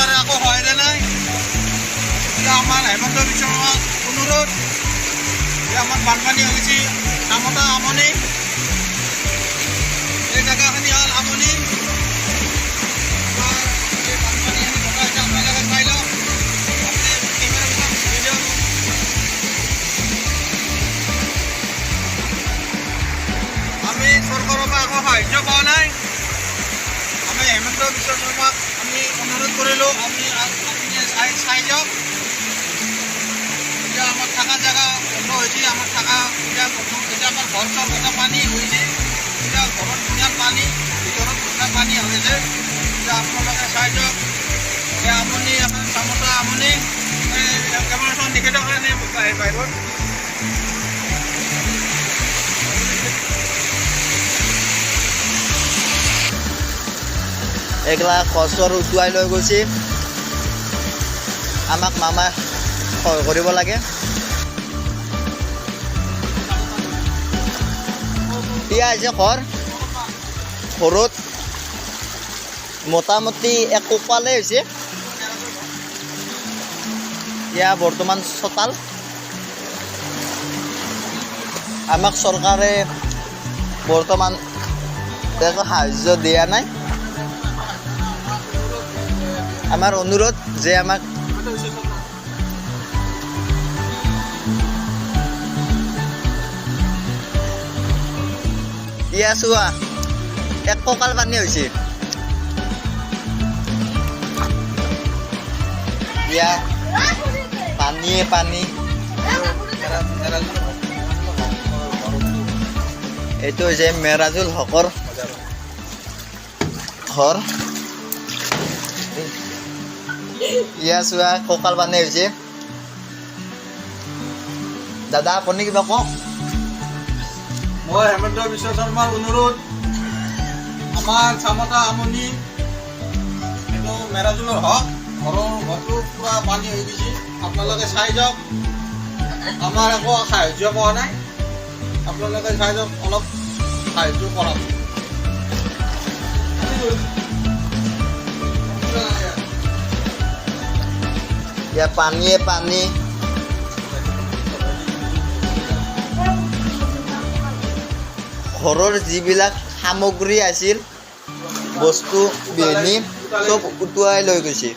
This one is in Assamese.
চৰকাৰে আকৌ সহায় দিয়া নাই। এতিয়া আমাৰ হেমন্ত বিশ্ব শৰ্মাক অনুৰোধ, এতিয়া আমাৰ বানপানী হৈ গৈছে নামতা আমনি, এই জেগাখিনি হ'ল আমনি। এই বানপানীখিনি বগাইছে আপোনালোকে চাই লওক, কেমেৰাবিলাক ঘূৰি দিয়ক। আমি চৰকাৰৰ পৰা একো সাহায্য পোৱা নাই। আমি হেমন্ত বিশ্ব শৰ্মাক আমি অনুৰোধ কৰিলোঁ, আপুনি চাই যাওক। এতিয়া আমাৰ থকা জেগা বন্ধ হৈছে, আমাৰ থকা এতিয়া আমাৰ ঘৰ চৰ গোটেই পানী হৈছে। এতিয়া ঘৰত ধুনীয়া পানী, ভিতৰত ধুনীয়া পানী হৈছে। এতিয়া আপোনালোকে চাই যাওক। এতিয়া আমনি আপোনাৰ চামতা আমনি, কেমেৰাখন দেখি থকা নে বাহিৰত। এইগিলা খচৰ উটুৱাই লৈ গৈছে, আমাক মামাই সহায় কৰিব লাগে। এতিয়া আহিছে ঘৰত মোটামুটি একোপালে হৈছে। এতিয়া বৰ্তমান চোতাল। আমাক চৰকাৰে বৰ্তমান একো সাহায্য দিয়া নাই। আমাৰ অনুৰোধ যে আমাক এতিয়া চোৱা এক কঁকাল পানী হৈছে। এতিয়া পানীয়ে পানী। এইটো হৈছে মেৰাজুল হকৰ ঘৰ। ইয়া চোৱা কঁকাল পানী হৈছে। দাদা আপুনি কিবা কওক। মই হেমন্ত বিশ্ব শৰ্মাৰ অনুৰোধ, আমাৰ চামতা আমনি এইটো মেৰাজুলৰ হক, ঘৰটো পুৰা পানী হৈ গৈছে। আপোনালোকে চাই যাওক, আমাৰ একো সাহায্য পোৱা নাই। আপোনালোকে চাই যাওক, অলপ সাহায্য কৰক। এতিয়া পানীয়ে পানী। ঘৰৰ যিবিলাক সামগ্ৰী আছিল, বস্তু বিহনি চব উটুৱাই লৈ গৈছে।